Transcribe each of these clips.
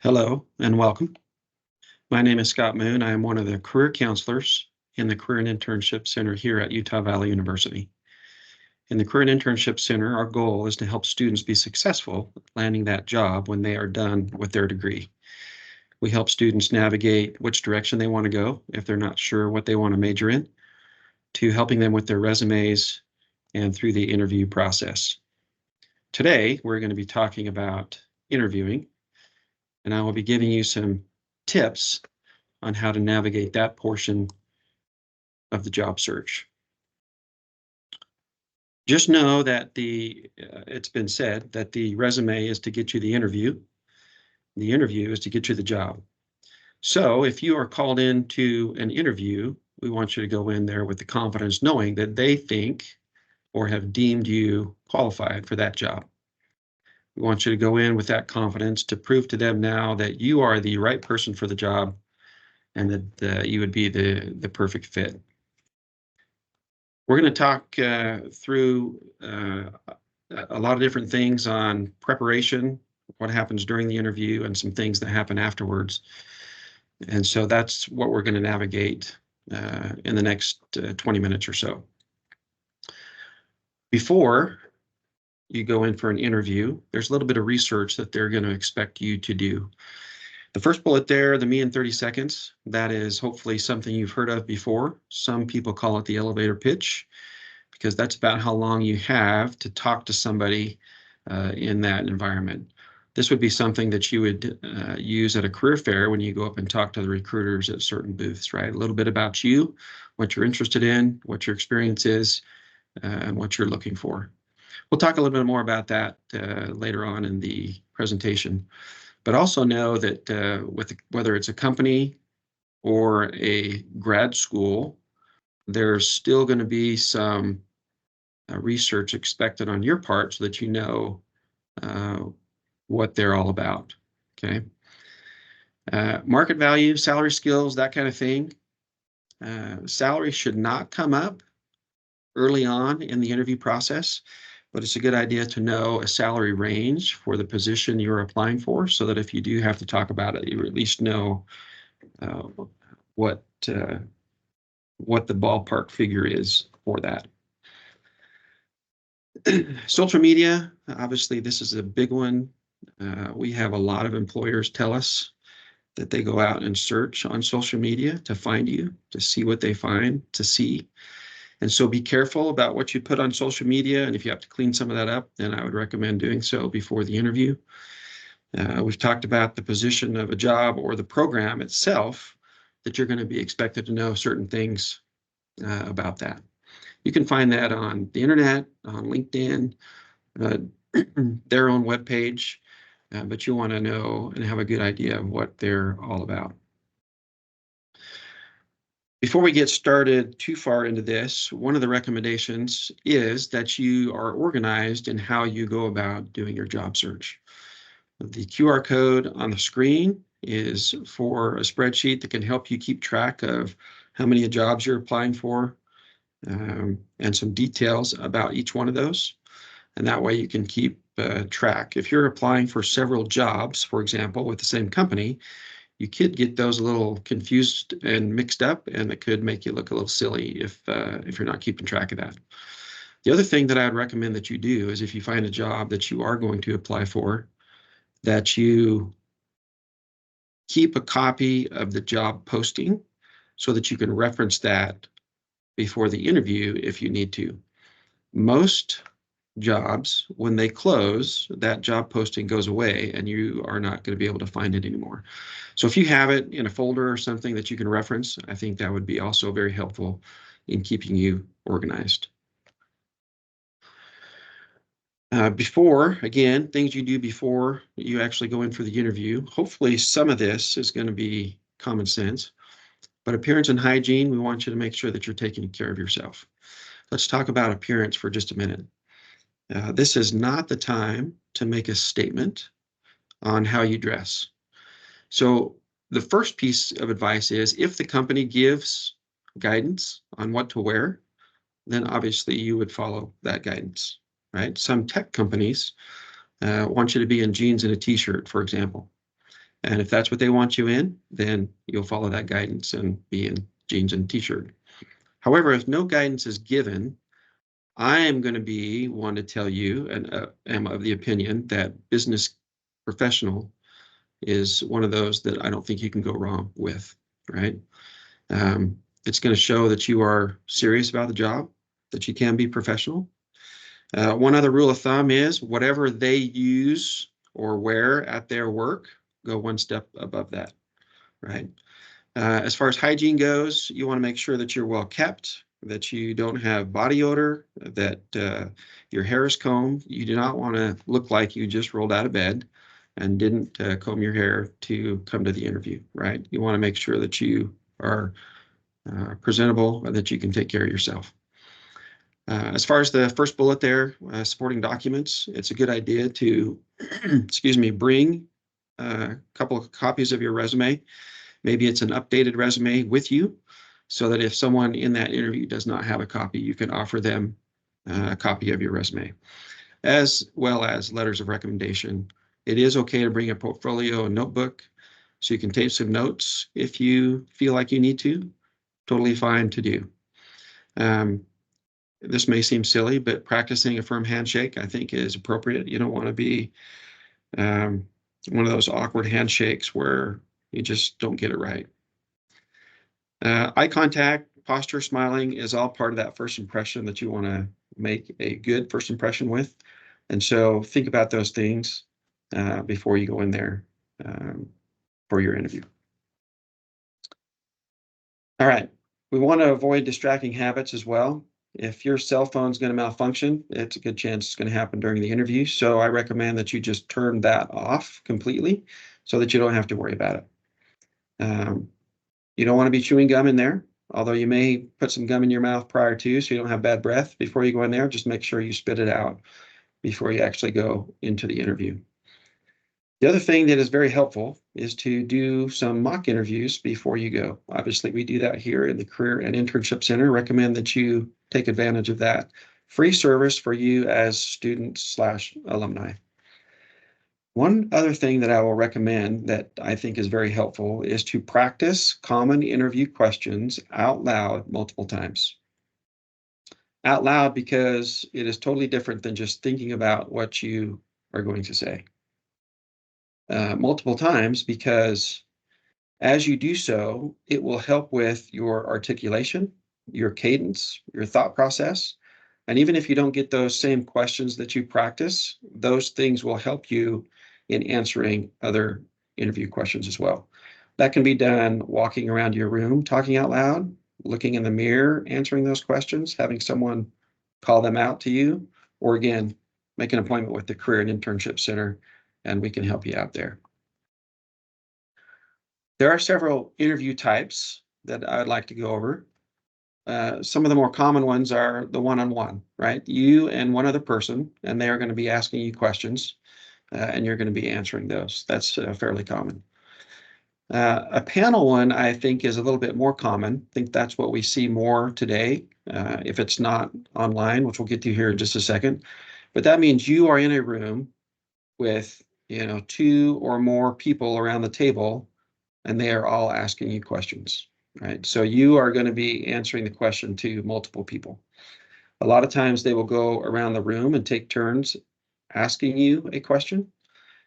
Hello and welcome. My name is Scott Moon. I am one of the career counselors in the Career and Internship Center here at Utah Valley University. In the Career and Internship Center, our goal is to help students be successful landing that job when they are done with their degree. We help students navigate which direction they want to go if they're not sure what they want to major in, to helping them with their resumes and through the interview process. Today, we're going to be talking about interviewing, and I will be giving you some tips on how to navigate that portion of the job search. Just know that it's been said that the resume is to get you the interview. The interview is to get you the job. So if you are called into an interview, we want you to go in there with the confidence knowing that they think or have deemed you qualified for that job. We want you to go in with that confidence to prove to them now that you are the right person for the job and that you would be the perfect fit. We're going to talk through a lot of different things on preparation, what happens during the interview, and some things that happen afterwards. And so that's what we're going to navigate in the next 20 minutes or so. Before you go in for an interview, there's a little bit of research that they're going to expect you to do. The first bullet there, the me in 30 seconds, that is hopefully something you've heard of before. Some people call it the elevator pitch because that's about how long you have to talk to somebody in that environment. This would be something that you would use at a career fair when you go up and talk to the recruiters at certain booths, right? A little bit about you, what you're interested in, what your experience is, and what you're looking for. We'll talk a little bit more about that later on in the presentation. But also know that whether it's a company or a grad school, there's still going to be some research expected on your part so that you know what they're all about. Okay. Market value, salary, skills, that kind of thing. Salary should not come up early on in the interview process, but it's a good idea to know a salary range for the position you're applying for so that if you do have to talk about it, you at least know what the ballpark figure is for that. Social media, obviously this is a big one. We have a lot of employers tell us that they go out and search on social media to find you, to see what they find, to see. And so be careful about what you put on social media. And if you have to clean some of that up, then I would recommend doing so before the interview. We've talked about the position of a job or the program itself, that you're going to be expected to know certain things about that. You can find that on the internet, on LinkedIn, their own webpage, but you want to know and have a good idea of what they're all about. Before we get started too far into this, one of the recommendations is that you are organized in how you go about doing your job search. The QR code on the screen is for a spreadsheet that can help you keep track of how many jobs you're applying for and some details about each one of those. And that way you can keep track. If you're applying for several jobs, for example, with the same company, you could get those a little confused and mixed up, and it could make you look a little silly if you're not keeping track of that. The other thing that I would recommend that you do is if you find a job that you are going to apply for, that you keep a copy of the job posting so that you can reference that before the interview if you need to. Most jobs, when they close, that job posting goes away and you are not going to be able to find it anymore. So if you have it in a folder or something that you can reference, I think that would be also very helpful in keeping you organized. Before, again, things you do before you actually go in for the interview. Hopefully some of this is going to be common sense, but appearance and hygiene, we want you to make sure that you're taking care of yourself. Let's talk about appearance for just a minute. This is not the time to make a statement on how you dress. So the first piece of advice is if the company gives guidance on what to wear, then obviously you would follow that guidance, right? Some tech companies want you to be in jeans and a t-shirt, for example. And if that's what they want you in, then you'll follow that guidance and be in jeans and t-shirt. However, if no guidance is given, I am going to be one to tell you, and am of the opinion that business professional is one of those that I don't think you can go wrong with, right? It's going to show that you are serious about the job, that you can be professional. One other rule of thumb is whatever they use or wear at their work, go one step above that, right? As far as hygiene goes, you want to make sure that you're well kept, that you don't have body odor, that your hair is combed. You do not want to look like you just rolled out of bed and didn't comb your hair to come to the interview, right? You want to make sure that you are presentable and that you can take care of yourself. As far as the first bullet there, supporting documents, it's a good idea to, excuse me, bring a couple of copies of your resume. Maybe it's an updated resume with you so that if someone in that interview does not have a copy, you can offer them a copy of your resume, as well as letters of recommendation. It is okay to bring a portfolio and notebook so you can take some notes if you feel like you need to. Totally fine to do. This may seem silly, but practicing a firm handshake, I think, is appropriate. You don't want to be one of those awkward handshakes where you just don't get it right. Eye contact, posture, smiling is all part of that first impression that you want to make a good first impression with. And so think about those things before you go in there for your interview. All right, we want to avoid distracting habits as well. If your cell phone is going to malfunction, it's a good chance it's going to happen during the interview. So I recommend that you just turn that off completely so that you don't have to worry about it. You don't want to be chewing gum in there, although you may put some gum in your mouth prior to so you don't have bad breath before you go in there. Just make sure you spit it out before you actually go into the interview. The other thing that is very helpful is to do some mock interviews before you go. Obviously, we do that here in the Career and Internship Center. Recommend that you take advantage of that free service for you as students/alumni. One other thing that I will recommend that I think is very helpful is to practice common interview questions out loud multiple times. Out loud because it is totally different than just thinking about what you are going to say. Multiple times because as you do so, it will help with your articulation, your cadence, your thought process. And even if you don't get those same questions that you practice, those things will help you in answering other interview questions as well. That can be done walking around your room, talking out loud, looking in the mirror, answering those questions, having someone call them out to you, or again, make an appointment with the Career and Internship Center, and we can help you out there. There are several interview types that I'd like to go over. Some of the more common ones are the one-on-one, right? You and one other person, and they are going to be asking you questions, and you're going to be answering those. That's fairly common. A panel one, I think, is a little bit more common. I think that's what we see more today, if it's not online, which we'll get to here in just a second. But that means you are in a room with, two or more people around the table, and they are all asking you questions, right? So you are going to be answering the question to multiple people. A lot of times they will go around the room and take turns asking you a question.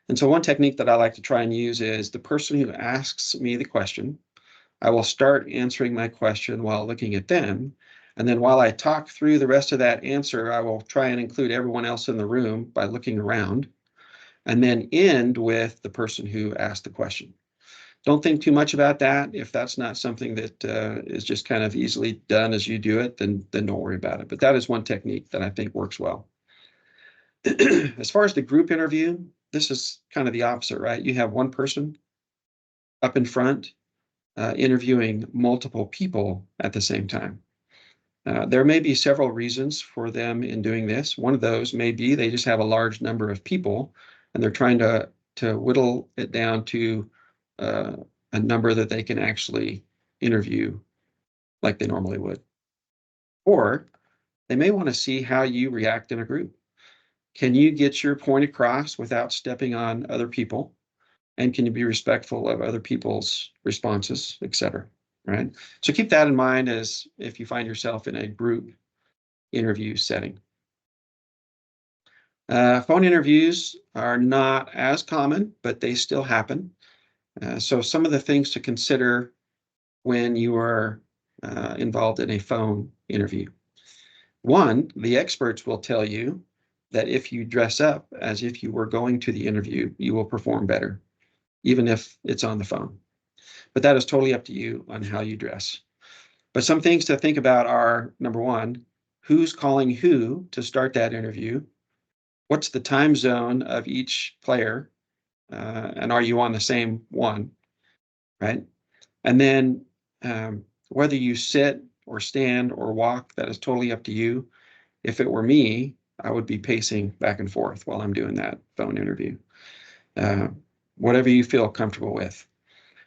And so one technique that I like to try and use is the person who asks me the question, I will start answering my question while looking at them. And then while I talk through the rest of that answer, I will try and include everyone else in the room by looking around, and then end with the person who asked the question. Don't think too much about that. If that's not something that is just kind of easily done as you do it, then don't worry about it. But that is one technique that I think works well. As far as the group interview, this is kind of the opposite, right? You have one person up in front interviewing multiple people at the same time. There may be several reasons for them in doing this. One of those may be they just have a large number of people and they're trying to whittle it down to a number that they can actually interview like they normally would. Or they may want to see how you react in a group. Can you get your point across without stepping on other people? And can you be respectful of other people's responses, etc. Right? So keep that in mind as if you find yourself in a group interview setting. Phone interviews are not as common, but they still happen. So some of the things to consider when you are involved in a phone interview. One, the experts will tell you that if you dress up as if you were going to the interview, you will perform better, even if it's on the phone. But that is totally up to you on how you dress. But some things to think about are, number one, who's calling who to start that interview? What's the time zone of each player? And are you on the same one, right? And then whether you sit or stand or walk, that is totally up to you. If it were me, I would be pacing back and forth while I'm doing that phone interview. Whatever you feel comfortable with.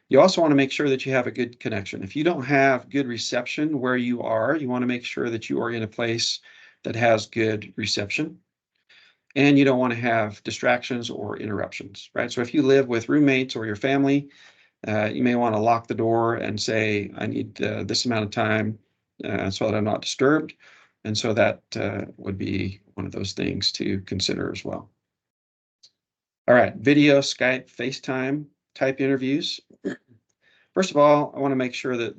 You also want to make sure that you have a good connection. If you don't have good reception where you are, you want to make sure that you are in a place that has good reception. And you don't want to have distractions or interruptions, right? So if you live with roommates or your family, you may want to lock the door and say, I need this amount of time so that I'm not disturbed. And so that would be one of those things to consider as well. All right, video, Skype, FaceTime type interviews. First of all, I want to make sure that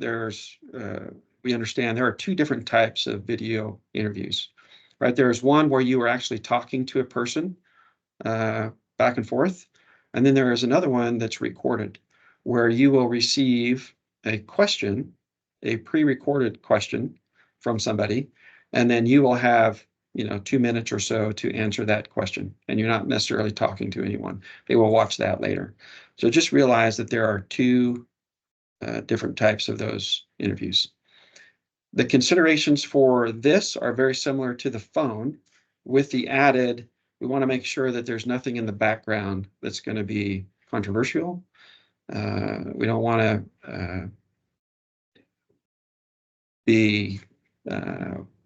we understand there are two different types of video interviews, right? There's one where you are actually talking to a person back and forth. And then there is another one that's recorded where you will receive a question, a pre-recorded question from somebody, and then you will have 2 minutes or so to answer that question. And you're not necessarily talking to anyone. They will watch that later. So just realize that there are two different types of those interviews. The considerations for this are very similar to the phone, with the added, we want to make sure that there's nothing in the background that's going to be controversial. We don't want to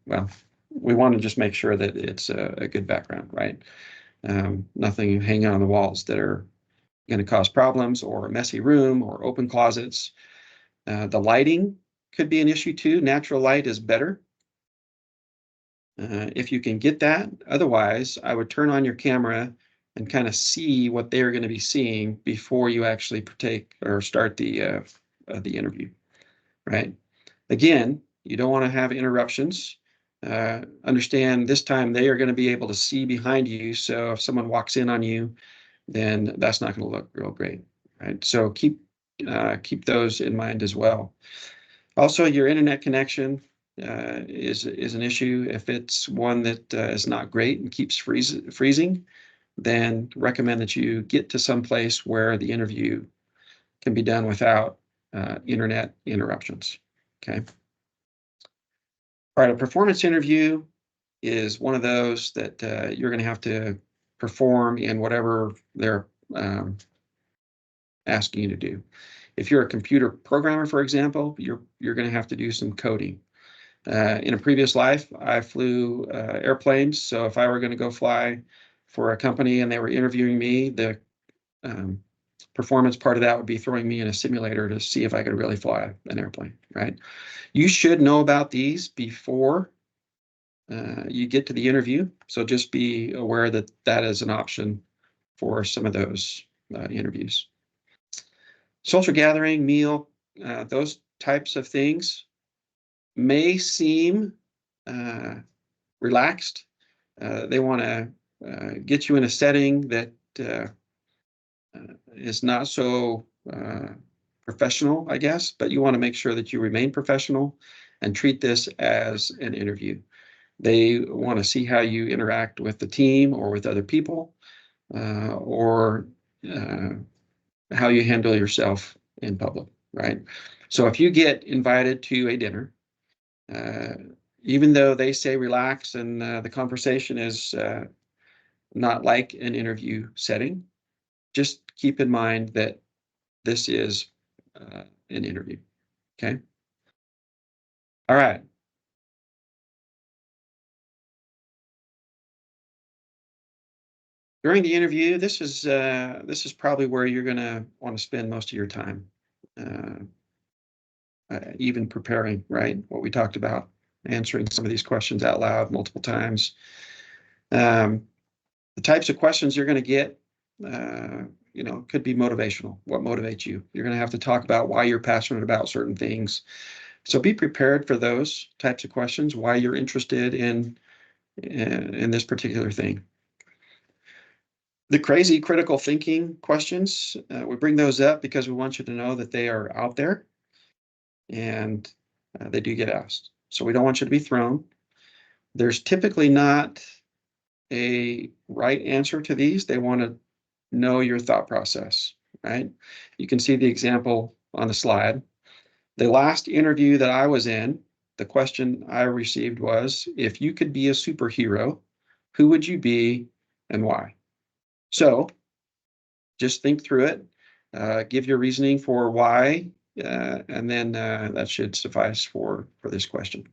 well, we want to just make sure that it's a good background, right? Nothing hanging on the walls that are going to cause problems, or a messy room, or open closets. The lighting could be an issue too. Natural light is better if you can get that. Otherwise, I would turn on your camera and kind of see what they're going to be seeing before you actually partake or start the interview, right? Again, you don't want to have interruptions. Understand this time they are going to be able to see behind you. So if someone walks in on you, then that's not going to look real great, right? So keep those in mind as well. Also, your internet connection is an issue. If it's one that is not great and keeps freezing, then recommend that you get to some place where the interview can be done without internet interruptions. Okay. All right, a performance interview is one of those that you're going to have to perform in whatever they're asking you to do. If you're a computer programmer, for example, you're going to have to do some coding. In a previous life, I flew airplanes. So if I were going to go fly for a company and they were interviewing me, the performance part of that would be throwing me in a simulator to see if I could really fly an airplane, right? You should know about these before you get to the interview. So just be aware that that is an option for some of those interviews. Social gathering, meal, those types of things may seem relaxed. They want to get you in a setting that is not so professional, I guess, but you want to make sure that you remain professional and treat this as an interview. They want to see how you interact with the team or with other people, or how you handle yourself in public, right? So if you get invited to a dinner, even though they say relax and the conversation is not like an interview setting, just keep in mind that this is an interview, okay? All right. During the interview, this is probably where you're going to want to spend most of your time, even preparing, right? What we talked about, answering some of these questions out loud multiple times. The types of questions you're going to get, could be motivational. What motivates you? You're going to have to talk about why you're passionate about certain things. So be prepared for those types of questions, why you're interested in this particular thing. The crazy critical thinking questions, we bring those up because we want you to know that they are out there and they do get asked. So we don't want you to be thrown. There's typically not a right answer to these. They want to know your thought process, right? You can see the example on the slide. The last interview that I was in, the question I received was, if you could be a superhero, who would you be and why? So just think through it, give your reasoning for why, and then that should suffice for this question.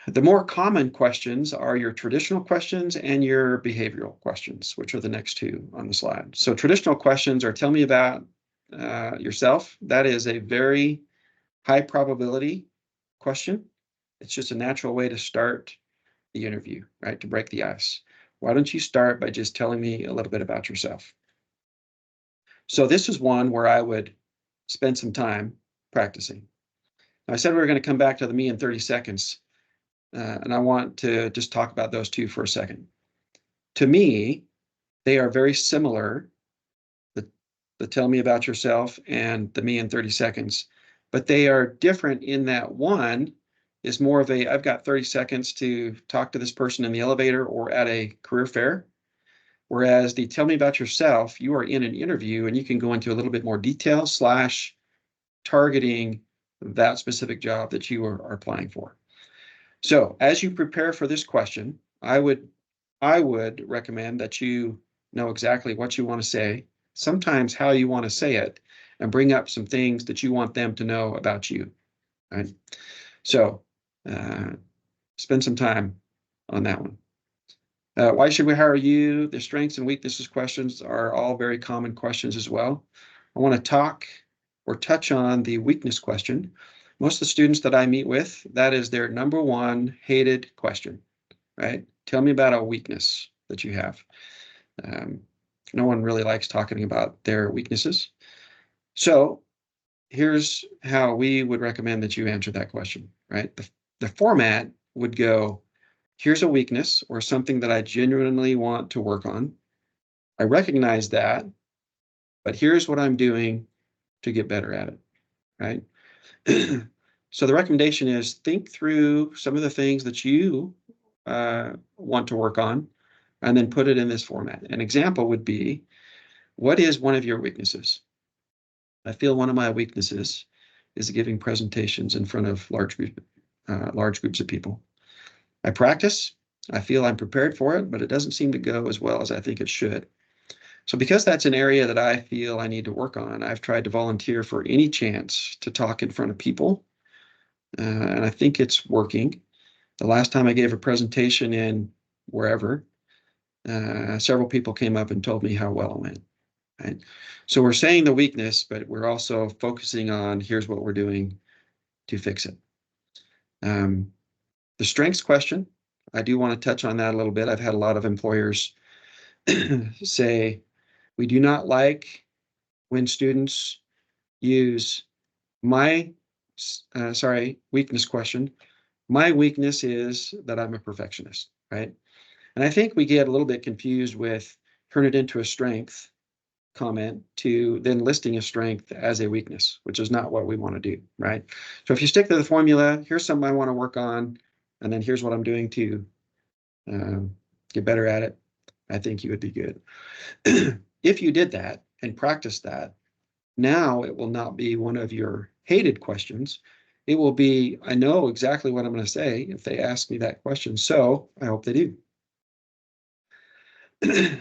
The more common questions are your traditional questions and your behavioral questions, which are the next two on the slide. So traditional questions are, tell me about yourself. That is a very high probability question. It's just a natural way to start the interview, right? To break the ice. Why don't you start by just telling me a little bit about yourself? So this is one where I would spend some time practicing. Now, I said we were going to come back to the me in 30 seconds, and I want to just talk about those two for a second. To me, they are very similar, the tell me about yourself and the me in 30 seconds, but they are different in that one is more of a, I've got 30 seconds to talk to this person in the elevator or at a career fair. Whereas the tell me about yourself, you are in an interview and you can go into a little bit more detail / targeting that specific job that you are applying for. So as you prepare for this question, I would recommend that you know exactly what you want to say, sometimes how you want to say it, and bring up some things that you want them to know about you. Right? So spend some time on that one. Why should we hire you? The strengths and weaknesses questions are all very common questions as well. I want to talk or touch on the weakness question. Most of the students that I meet with, that is their number one hated question, right? Tell me about a weakness that you have. No one really likes talking about their weaknesses. So here's how we would recommend that you answer that question, right? The format would go, here's a weakness or something that I genuinely want to work on. I recognize that, but here's what I'm doing to get better at it, right? So the recommendation is think through some of the things that you want to work on and then put it in this format. An example would be, what is one of your weaknesses? I feel one of my weaknesses is giving presentations in front of large groups of people. I practice. I feel I'm prepared for it, but it doesn't seem to go as well as I think it should. So because that's an area that I feel I need to work on, I've tried to volunteer for any chance to talk in front of people, and I think it's working. The last time I gave a presentation in wherever, several people came up and told me how well it went. Right? So we're saying the weakness, but we're also focusing on here's what we're doing to fix it. The strengths question, I do want to touch on that a little bit. I've had a lot of employers say, we do not like when students use weakness question. My weakness is that I'm a perfectionist, right? And I think we get a little bit confused with turn it into a strength comment to then listing a strength as a weakness, which is not what we want to do, right? So if you stick to the formula, here's something I want to work on, and then here's what I'm doing to get better at it, I think you would be good. If you did that and practiced that, now it will not be one of your hated questions. It will be, I know exactly what I'm going to say if they ask me that question, so I hope they do.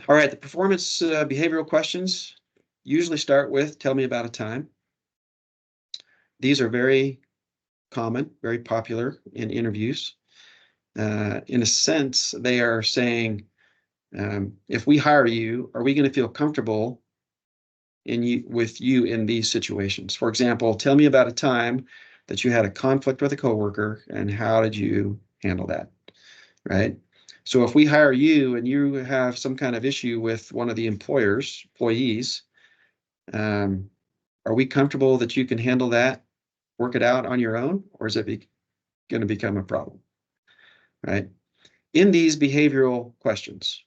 All right, the performance behavioral questions usually start with, tell me about a time. These are very common, very popular in interviews. In a sense, they are saying, If we hire you, are we going to feel comfortable with you in these situations? For example, tell me about a time that you had a conflict with a coworker and how did you handle that, right? So if we hire you and you have some kind of issue with one of the employees, are we comfortable that you can handle that, work it out on your own, or is it going to become a problem, right? In these behavioral questions,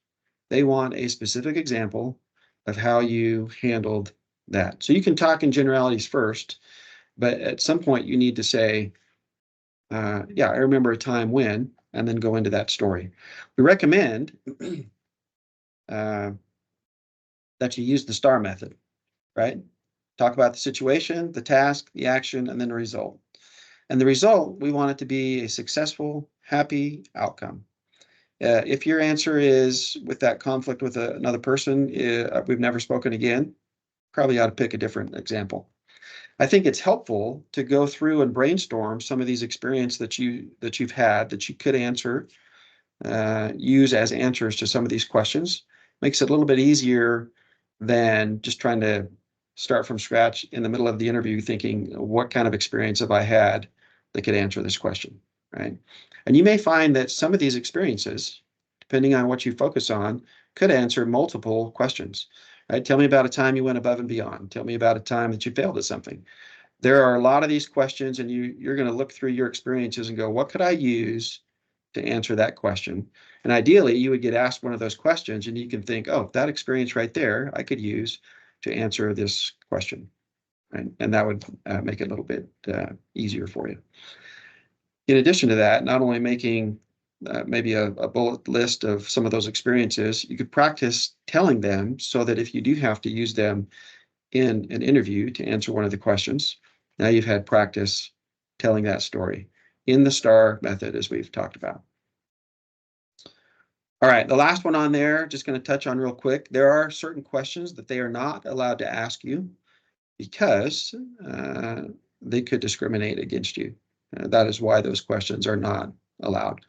they want a specific example of how you handled that. So you can talk in generalities first, but at some point you need to say, yeah, I remember a time when, and then go into that story. We recommend that you use the STAR method, right? Talk about the situation, the task, the action, and then the result. And the result, we want it to be a successful, happy outcome. If your answer is with that conflict with another person, we've never spoken again, probably ought to pick a different example. I think it's helpful to go through and brainstorm some of these experiences that you've had that you could answer, use as answers to some of these questions. Makes it a little bit easier than just trying to start from scratch in the middle of the interview thinking, what kind of experience have I had that could answer this question, right? And you may find that some of these experiences, depending on what you focus on, could answer multiple questions, right? Tell me about a time you went above and beyond. Tell me about a time that you failed at something. There are a lot of these questions, and you're going to look through your experiences and go, what could I use to answer that question? And ideally, you would get asked one of those questions, and you can think, oh, that experience right there, I could use to answer this question. Right? And that would make it a little bit easier for you. In addition to that, not only making maybe a bullet list of some of those experiences, you could practice telling them so that if you do have to use them in an interview to answer one of the questions, now you've had practice telling that story in the STAR method, as we've talked about. All right, the last one on there, just going to touch on real quick. There are certain questions that they are not allowed to ask you because they could discriminate against you. That is why those questions are not allowed.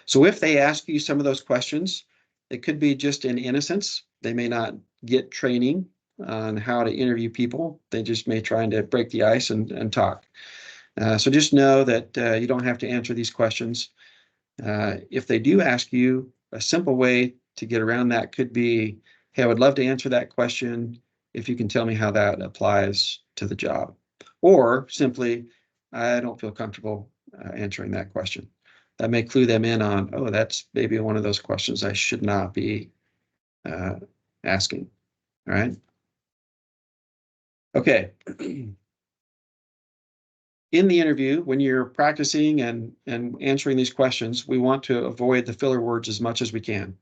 So if they ask you some of those questions, it could be just in innocence. They may not get training on how to interview people. They just may try to break the ice and talk. So just know that you don't have to answer these questions. If they do ask you, a simple way to get around that could be, hey, I would love to answer that question if you can tell me how that applies to the job. Or simply, I don't feel comfortable answering that question. That may clue them in on, oh, that's maybe one of those questions I should not be asking. All right. Okay. In the interview, when you're practicing and answering these questions, we want to avoid the filler words as much as we can.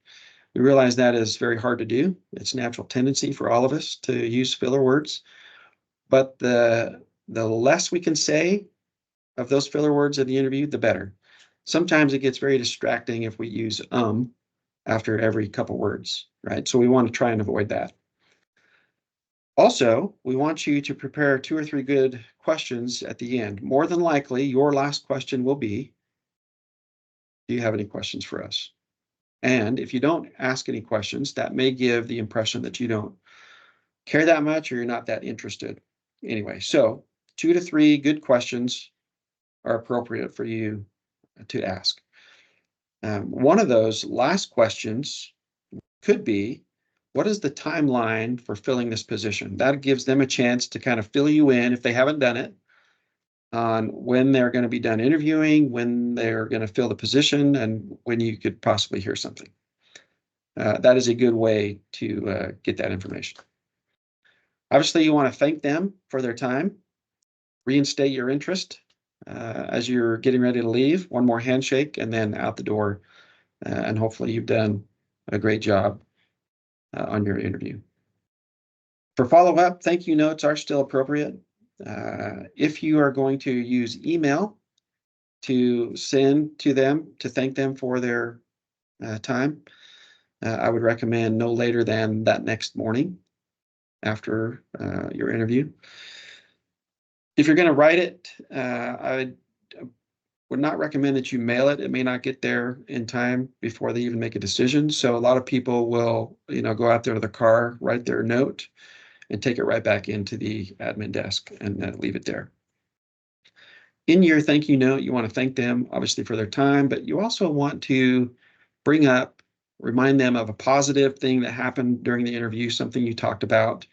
We realize that is very hard to do. It's a natural tendency for all of us to use filler words, but the less we can say of those filler words in the interview, the better. Sometimes it gets very distracting if we use after every couple words, right? So we want to try and avoid that. Also, we want you to prepare 2 or 3 good questions at the end. More than likely, your last question will be, do you have any questions for us? And if you don't ask any questions, that may give the impression that you don't care that much or you're not that interested. Anyway, so 2 to 3 good questions are appropriate for you to ask. One of those last questions could be, what is the timeline for filling this position? That gives them a chance to kind of fill you in if they haven't done it on when they're going to be done interviewing, when they're going to fill the position, and when you could possibly hear something. That is a good way to get that information. Obviously, you want to thank them for their time, reinstate your interest as you're getting ready to leave, one more handshake, and then out the door. And hopefully you've done a great job on your interview. For follow-up, thank you notes are still appropriate. If you are going to use email to send to them to thank them for their time, I would recommend no later than that next morning after your interview. If you're going to write it, I would would not recommend that you mail it. It may not get there in time before they even make a decision. So a lot of people will, go out there to the car, write their note, and take it right back into the admin desk and leave it there. In your thank you note, you want to thank them, obviously, for their time, but you also want to remind them of a positive thing that happened during the interview, something you talked about,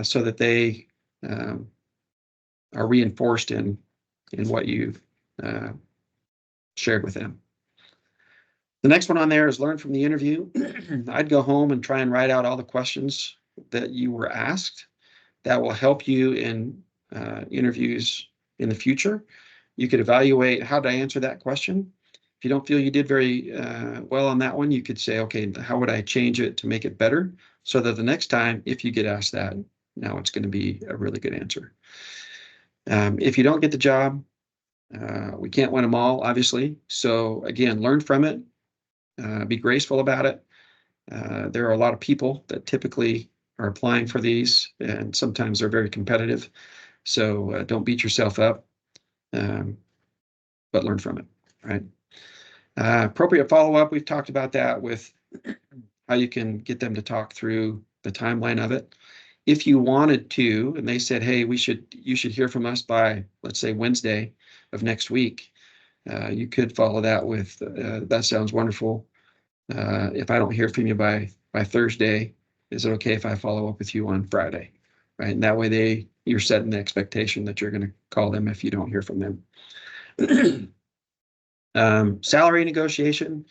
so that they are reinforced in what you've shared with them. The next one on there is learn from the interview. I'd go home and try and write out all the questions that you were asked. That will help you in interviews in the future. You could evaluate how to answer that question. If you don't feel you did very well on that one, you could say, okay, how would I change it to make it better? So that the next time, if you get asked that, now it's going to be a really good answer. If you don't get the job, we can't win them all, obviously. So again, learn from it. Be graceful about it. There are a lot of people that typically are applying for these, and sometimes they're very competitive. So don't beat yourself up, but learn from it, right? Appropriate follow-up, we've talked about that with how you can get them to talk through the timeline of it. If you wanted to, and they said, hey, you should hear from us by, let's say, Wednesday of next week, you could follow that with, that sounds wonderful. If I don't hear from you by Thursday, is it okay if I follow up with you on Friday? Right, and that way you're setting the expectation that you're going to call them if you don't hear from them. Salary negotiation,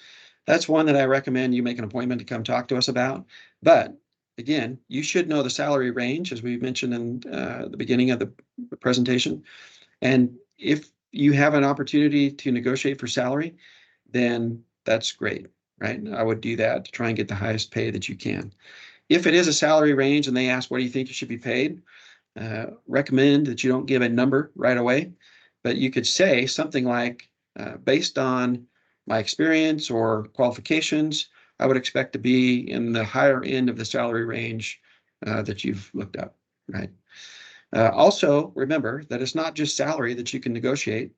that's one that I recommend you make an appointment to come talk to us about. But again, you should know the salary range, as we mentioned in the beginning of the presentation. And if you have an opportunity to negotiate for salary, then that's great, right? I would do that to try and get the highest pay that you can. If it is a salary range and they ask, what do you think you should be paid? Recommend that you don't give a number right away, but you could say something like, based on my experience or qualifications, I would expect to be in the higher end of the salary range that you've looked up, right? Also, remember that it's not just salary that you can negotiate.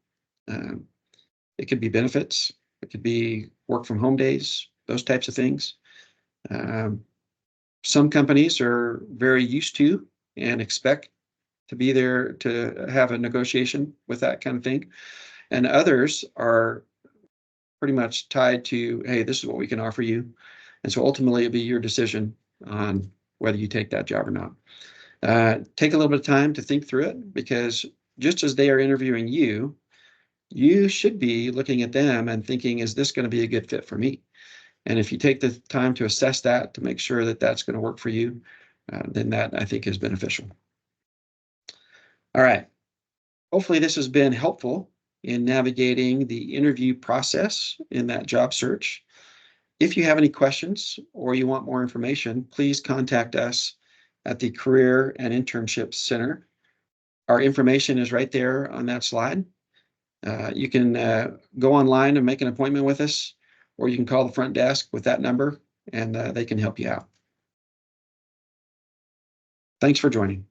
It could be benefits. It could be work from home days, those types of things. Some companies are very used to and expect to be there to have a negotiation with that kind of thing. And others are pretty much tied to, hey, this is what we can offer you. And so ultimately it'll be your decision on whether you take that job or not. Take a little bit of time to think through it, because just as they are interviewing you, you should be looking at them and thinking, is this going to be a good fit for me? And if you take the time to assess that, to make sure that that's going to work for you, then that, I think, is beneficial. All right. Hopefully this has been helpful in navigating the interview process in that job search. If you have any questions or you want more information, please contact us at the Career and Internship Center. Our information is right there on that slide. You can go online and make an appointment with us, or you can call the front desk with that number and they can help you out. Thanks for joining.